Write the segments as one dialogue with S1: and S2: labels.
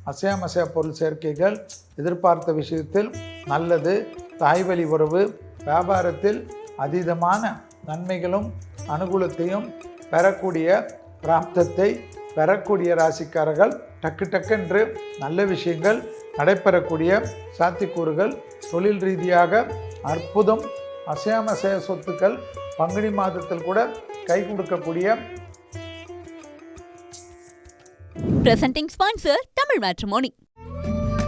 S1: அசையாமசையா பொருள் சேர்க்கைகள், எதிர்பார்த்த விஷயத்தில் நல்லது, தாய்வழி உறவு, வியாபாரத்தில் அதீதமான நன்மைகளும் அனுகூலத்தையும் பெறக்கூடிய பிராப்தத்தை பெறக்கூடிய ராசிக்காரர்கள் டக்கு டக்கென்று நல்ல விஷயங்கள் நடைபெறக்கூடிய சாத்தியக்கூறுகள், தொழில் ரீதியாக அற்புதம், அசையாமசைய சொத்துக்கள் பங்குனி மாதத்தில் கூட கை கொடுக்கக்கூடிய.
S2: Presenting sponsor Tamil Matrimony.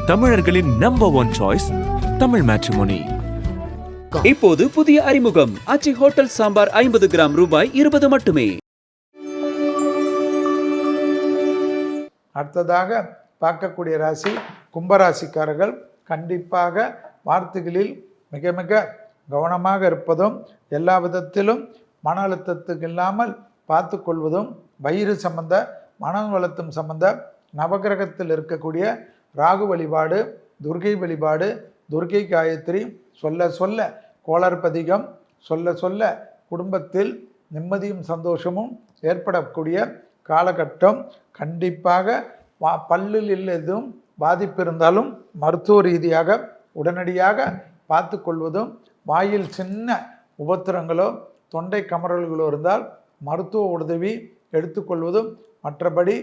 S3: தமிழர்களின் நம்பர் 1 சாய்ஸ் தமிழ் மேட்ரிமோனி.
S4: இப்போது புதிய அறிமுகம் ஆச்சி ஹோட்டல் சாம்பார் 50 கிராம் ரூபாய் 20 மட்டுமே.
S1: அடுத்ததாக பார்க்கக்கூடிய ராசி கும்பராசிக்காரர்கள். கண்டிப்பாக வார்த்தைகளில் மிக மிக கவனமாக இருப்பதும், எல்லா விதத்திலும் மன அழுத்தத்துக்கு இல்லாமல் பார்த்து கொள்வதும், வயிறு சம்பந்த மனம் வளர்த்தும் சம்பந்த நவகிரகத்தில் இருக்கக்கூடிய ராகு வழிபாடு, துர்கை வழிபாடு, துர்கை காயத்ரி சொல்ல சொல்ல கோளறுபதிகம், சொல்ல சொல்ல குடும்பத்தில் நிம்மதியும் சந்தோஷமும் ஏற்படக்கூடிய காலகட்டம். கண்டிப்பாக பல்லில் எதுவும் பாதிப்பு இருந்தாலும் மருத்துவ ரீதியாக உடனடியாக பார்த்து கொள்வதும், வாயில் சின்ன உபத்திரங்களோ தொண்டை கமறல்களோ இருந்தால் மருத்துவ உதவி எடுத்துக்கொள்வதும், மற்றபடி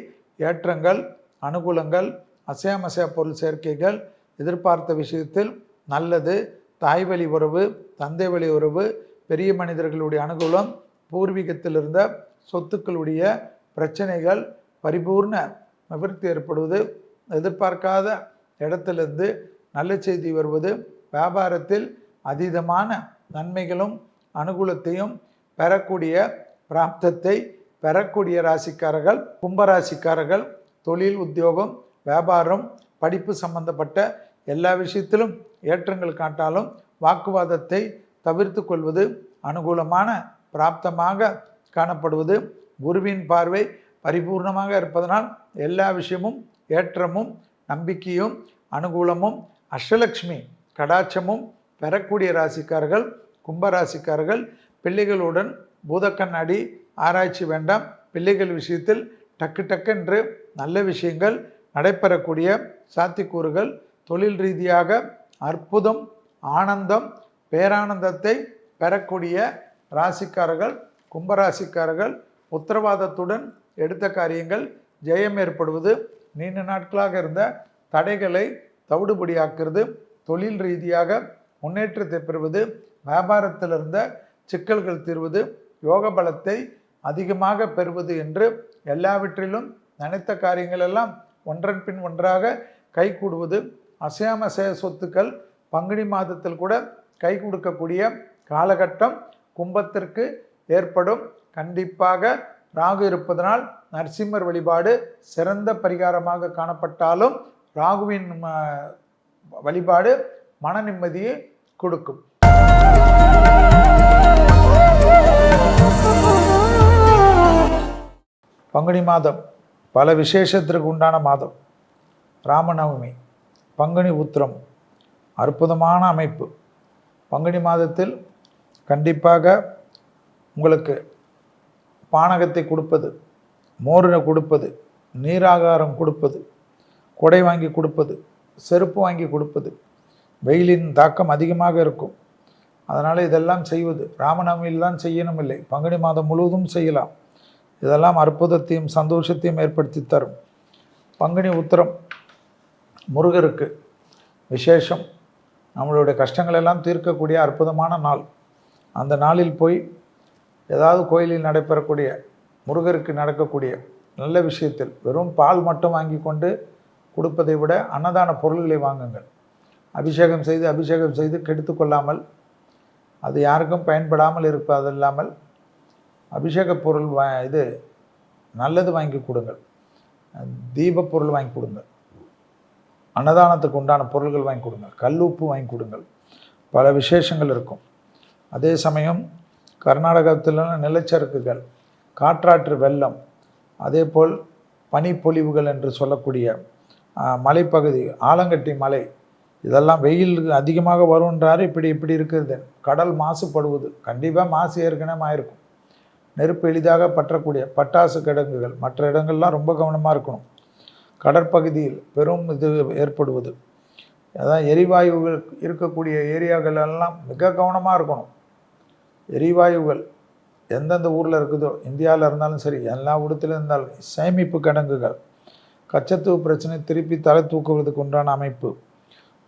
S1: ஏற்றங்கள் அனுகூலங்கள், அசையாமசையா பொருள் சேர்க்கைகள், எதிர்பார்த்த விஷயத்தில் நல்லது, தாய்வழி உறவு, தந்தை வழி உறவு, பெரிய மனிதர்களுடைய அனுகூலம், பூர்வீகத்தில் இருந்த சொத்துக்களுடைய பிரச்சனைகள் பரிபூர்ண நிவர்த்தி ஏற்படுவது, எதிர்பார்க்காத இடத்திலிருந்து நல்ல செய்தி வருவது, வியாபாரத்தில் அதீதமான நன்மைகளும் அனுகூலத்தையும் பெறக்கூடிய பிராப்தத்தை பெறக்கூடிய ராசிக்காரர்கள் கும்பராசிக்காரர்கள். தொழில், உத்தியோகம், வியாபாரம், படிப்பு சம்பந்தப்பட்ட எல்லா விஷயத்திலும் ஏற்றங்கள் காட்டாலும் வாக்குவாதத்தை தவிர்த்து கொள்வது அனுகூலமான பிராப்தமாக காணப்படுவது. குருவின் பார்வை பரிபூர்ணமாக இருப்பதனால் எல்லா விஷயமும் ஏற்றமும் நம்பிக்கையும் அனுகூலமும் அஷ்டலக்ஷ்மி கடாட்சமும் பெறக்கூடிய ராசிக்காரர்கள் கும்பராசிக்காரர்கள். பிள்ளைகளுடன் பூதக்கண்ணாடி ஆராய்ச்சி வேண்டாம். பிள்ளைகள் விஷயத்தில் டக்கு டக்கென்று நல்ல விஷயங்கள் நடைபெறக்கூடிய சாத்தியக்கூறுகள், தொழில் ரீதியாக அற்புதம், ஆனந்தம், பேரானந்தத்தை பெறக்கூடிய ராசிக்காரர்கள் கும்பராசிக்காரர்கள். உத்தரவாதத்துடன் எடுத்த காரியங்கள் ஜெயம் ஏற்படுவது, நீண்ட நாட்களாக இருந்த தடைகளை தவிடுபடியாக்குறது, தொழில் ரீதியாக முன்னேற்றத்தை பெறுவது, வியாபாரத்தில் இருந்த சிக்கல்கள் தீர்வது, யோக பலத்தை அதிகமாக பெறுவது என்று எல்லாவற்றிலும் நினைத்த காரியங்கள் எல்லாம் ஒன்றன் பின் ஒன்றாக கை கூடுவது, அசையாமசைய சொத்துக்கள் பங்குனி மாதத்தில் கூட கை கொடுக்கக்கூடிய காலகட்டம் கும்பத்திற்கு ஏற்படும். கண்டிப்பாக ராகு இருப்பதனால் நரசிம்மர் வழிபாடு சிறந்த பரிகாரமாக காணப்பட்டாலும் ராகுவின் வழிபாடு மன நிம்மதியை கொடுக்கும். பங்குனி மாதம் பல விசேஷத்திற்கு உண்டான மாதம். ராமநவமி, பங்குனி உத்திரம், அற்புதமான அமைப்பு. பங்குனி மாதத்தில் கண்டிப்பாக உங்களுக்கு பானகத்தை கொடுப்பது, மோரினை கொடுப்பது, நீராகாரம் கொடுப்பது, கொடை வாங்கி கொடுப்பது, செருப்பு வாங்கி கொடுப்பது, வெயிலின் தாக்கம் அதிகமாக இருக்கும். அதனால் இதெல்லாம் செய்வது ராமநவமியில் தான் செய்யணும் இல்லை, பங்குனி மாதம் முழுவதும் செய்யலாம். இதெல்லாம் அற்புதத்தையும் சந்தோஷத்தையும் ஏற்படுத்தி தரும். பங்குனி உத்திரம் முருகருக்கு விசேஷம். நம்மளுடைய கஷ்டங்கள் எல்லாம் தீர்க்கக்கூடிய அற்புதமான நாள். அந்த நாளில் போய் ஏதாவது கோயிலில் நடைபெறக்கூடிய முருகருக்கு நடக்கக்கூடிய நல்ல விஷயத்தில் வெறும் பால் மட்டும் வாங்கி கொண்டு கொடுப்பதை விட அன்னதான பொருள்களை வாங்குங்கள். அபிஷேகம் செய்து கெடுத்து கொள்ளாமல், அது யாருக்கும் பயன்படாமல் இருப்பதில்லாமல் அபிஷேக பொருள் இது நல்லது வாங்கி கொடுங்கள். தீப பொருள் வாங்கி கொடுங்கள், அன்னதானத்துக்கு உண்டான பொருள்கள் வாங்கி கொடுங்கள், கல்லுப்பு வாங்கி கொடுங்கள். பல விசேஷங்கள் இருக்கும். அதே சமயம் கர்நாடகத்தில் நிலச்சறுக்குகள், காற்றாற்று வெள்ளம், அதே போல் பனிப்பொழிவுகள் என்று சொல்லக்கூடிய மலைப்பகுதி, ஆலங்கட்டி மலை, இதெல்லாம் வெயில் அதிகமாக வருன்றாரு. இப்படி இருக்கிறது. கடல் மாசுபடுவது, கண்டிப்பாக மாசு ஏற்கனவே ஆயிருக்கும். நெருப்பு எளிதாக பற்றக்கூடிய பட்டாசு கிடங்குகள், மற்ற இடங்கள்லாம் ரொம்ப கவனமாக இருக்கணும். கடற்பகுதியில் பெரும் இது ஏற்படுவது. அதான் எரிவாயுகள் இருக்கக்கூடிய ஏரியாக்கள் எல்லாம் மிக கவனமாக இருக்கணும். எரிவாயுகள் எந்தெந்த ஊரில் இருக்குதோ, இந்தியாவில் இருந்தாலும் சரி, எல்லா இடத்துல இருந்தாலும் சேமிப்பு கிடங்குகள், கச்சத்தீவு பிரச்சனை திருப்பி தலை தூக்குவதற்கு உண்டான அமைப்பு,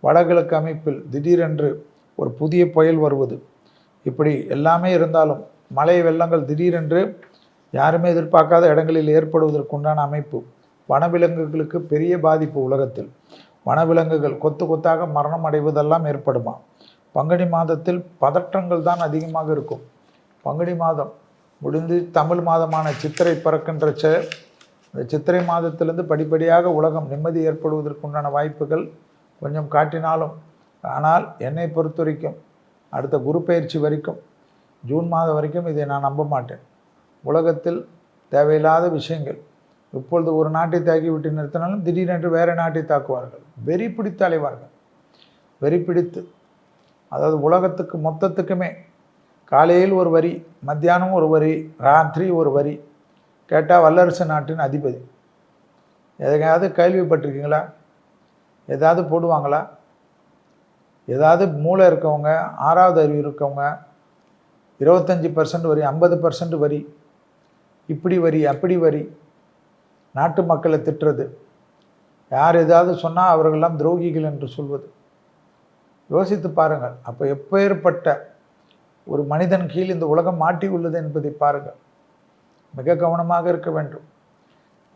S1: வடகிழக்கு அமைப்பில் திடீரென்று ஒரு புதிய புயல் வருவது, இப்படி எல்லாமே இருந்தாலும் மழை வெள்ளங்கள் திடீரென்று யாருமே எதிர்பார்க்காத இடங்களில் ஏற்படுவதற்கு உண்டான அமைப்பு, வனவிலங்குகளுக்கு பெரிய பாதிப்பு. உலகத்தில் வனவிலங்குகள் கொத்து கொத்தாக மரணம் அடைவதெல்லாம் ஏற்படுமா? பங்குனி மாதத்தில் பதற்றங்கள் தான் அதிகமாக இருக்கும். பங்குனி மாதம் முடிந்து தமிழ் மாதமான சித்திரை பிறக்கின்ற இந்த சித்திரை மாதத்திலிருந்து படிப்படியாக உலகம் நிம்மதி ஏற்படுவதற்குண்டான வாய்ப்புகள் கொஞ்சம் காட்டினாலும், ஆனால் என்னை பொறுத்த வரைக்கும் அடுத்த குரு பயிற்சி வரைக்கும், ஜூன் மாதம் வரைக்கும் இதை நான் நம்ப மாட்டேன். உலகத்தில் தேவையில்லாத விஷயங்கள். இப்பொழுது ஒரு நாட்டை தாக்கி விட்டு நிறுத்தினாலும் திடீரென்று வேறு நாட்டை தாக்குவார்கள். வெறி பிடித்து அலைவார்கள். வெறி பிடித்து, அதாவது உலகத்துக்கு மொத்தத்துக்குமே காலையில் ஒரு வரி, மத்தியானம் ஒரு வரி, ராத்திரி ஒரு வரி. கேட்டால் வல்லரசு நாட்டின் அதிபதி. எதையாவது கேள்விப்பட்டிருக்கீங்களா? ஏதாவது போடுவாங்களா? ஏதாவது மூளை இருக்கவங்க, 6வது அறிவு இருக்கவங்க 25% வரி, 50% வரி, இப்படி வரி அப்படி வரி, நாட்டு மக்களை திட்டுறது, யார் ஏதாவது சொன்னால் அவர்களெல்லாம் துரோகிகள் என்று சொல்வது. யோசித்து பாருங்கள். அப்போ எப்பேற்பட்ட ஒரு மனிதன் கீழ் இந்த உலகம் மாட்டி உள்ளது என்பதை பாருங்கள். மிக கவனமாக இருக்க வேண்டும்.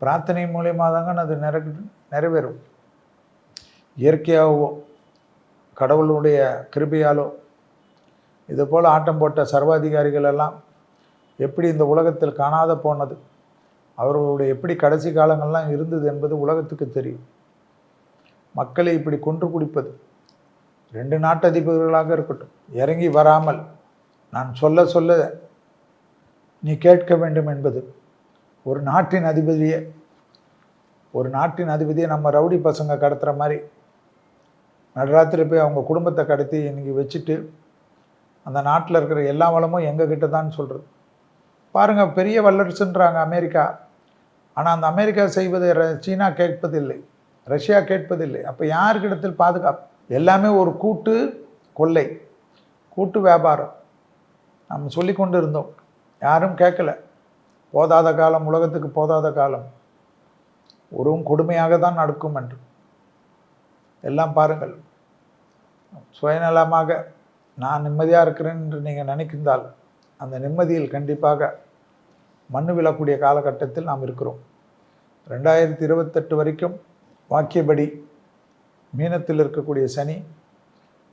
S1: பிரார்த்தனை மூலியமாக தாங்க அது நிறைவேறும். இயற்கையாகவோ கடவுளுடைய கிருபையாலோ இதுபோல் ஆட்டம் போட்ட சர்வாதிகாரிகள் எல்லாம் எப்படி இந்த உலகத்தில் காணாத போனது, அவர்களுடைய எப்படி கடைசி காலங்கள்லாம் இருந்தது என்பது உலகத்துக்கு தெரியும். மக்களை இப்படி கொன்று குடிப்பது, 2 நாட்டு அதிபர்களாக இருக்கட்டும், இறங்கி வராமல் நான் சொல்ல சொல்ல நீ கேட்க வேண்டும் என்பது, ஒரு நாட்டின் அதிபதியை நம்ம ரவுடி பசங்க கடத்துகிற மாதிரி நடுராத்திரி போய் அவங்க குடும்பத்தை கடத்தி இன்றைக்கி வச்சுட்டு அந்த நாட்டில் இருக்கிற எல்லா வளமும் எங்ககிட்ட தான் சொல்கிறது. பாருங்கள், பெரிய வல்லரசுன்றாங்க அமெரிக்கா. ஆனால் அந்த அமெரிக்கா செய்வதை சீனா கேட்பதில்லை, ரஷ்யா கேட்பதில்லை. அப்போ யாருக்கிடத்தில் பாதுகாப்பு? எல்லாமே ஒரு கூட்டு கொள்ளை, கூட்டு வியாபாரம். நம்ம சொல்லி கொண்டு இருந்தோம், யாரும் கேட்கல. போதாத காலம், உலகத்துக்கு போதாத காலம், ஒருவும் கொடுமையாக தான் நடக்கும் என்று எல்லாம் பாருங்கள். சுயநலமாக நான் நிம்மதியாக இருக்கிறேன் என்று நீங்கள் நினைக்கின்றால் அந்த நிம்மதியில் கண்டிப்பாக மண்ணு விழக்கூடிய காலகட்டத்தில் நாம் இருக்கிறோம். 2028 வரைக்கும் வாக்கியபடி மீனத்தில் இருக்கக்கூடிய சனி,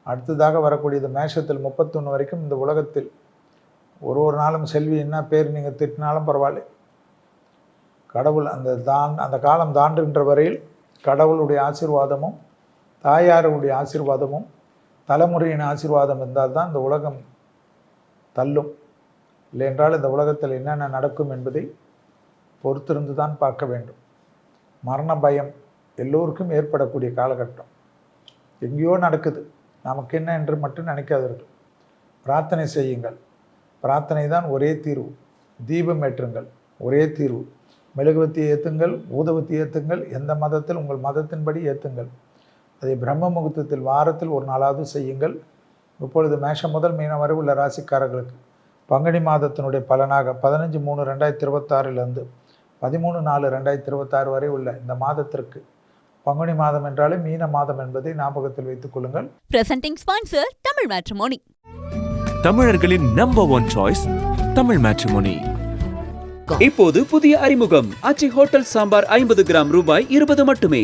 S1: அடுத்ததாக வரக்கூடியது மேஷத்தில் 31 வரைக்கும் இந்த உலகத்தில் ஒரு நாளும் செல்வி என்ன பேர் நீங்கள் திட்டினாலும் பரவாயில்லை, கடவுள் அந்த காலம் தாண்டுகின்ற வரையில் கடவுளுடைய ஆசீர்வாதமும் தாயாருடைய ஆசீர்வாதமும் தலைமுறையின் ஆசீர்வாதம் இருந்தால் தான் இந்த உலகம் தள்ளும். இல்லை என்றால் இந்த உலகத்தில் என்னென்ன நடக்கும் என்பதை பொறுத்திருந்து தான் பார்க்க வேண்டும். மரண பயம் எல்லோருக்கும் ஏற்படக்கூடிய காலகட்டம். எங்கேயோ நடக்குது, நமக்கு என்ன என்று மட்டும் நினைக்காதீர்கள். பிரார்த்தனை செய்யுங்கள். பிரார்த்தனை தான் ஒரே தீர்வு. தீபம் ஏற்றுங்கள், ஒரே தீர்வு. மெழுகுவத்தி ஏற்றுங்கள், ஊதுவத்தி ஏற்றுங்கள், எந்த மதத்தில் உங்கள் மதத்தின்படி ஏற்றுங்கள். அதை பிரம்ம முகூர்த்தத்தில் வாரத்தில் ஒரு நாளாவது செய்யுங்கள். இப்பொழுது மேஷம் முதல் மீனம் வரை உள்ள ராசிக்காரர்களுக்கு பங்குனி மாதத்தினுடைய பலனாக 15/3/2026 13/4/2026 வரை உள்ள இந்த மாதத்திற்கு, பங்குனி மாதம் என்றாலே மீன மாதம் என்பதை ஞாபகத்தில் வைத்துக் கொள்ளுங்கள்.
S2: Presenting sponsor Tamil matrimony.
S3: தமிழர்களின் நம்பர் 1 சாய்ஸ் தமிழ் மேட்ரிமோனி.
S4: இப்போது புதிய அறிமுகம் ஆச்சி ஹோட்டல் சாம்பார் 50 கிராம் ரூபாய் 20 மட்டுமே.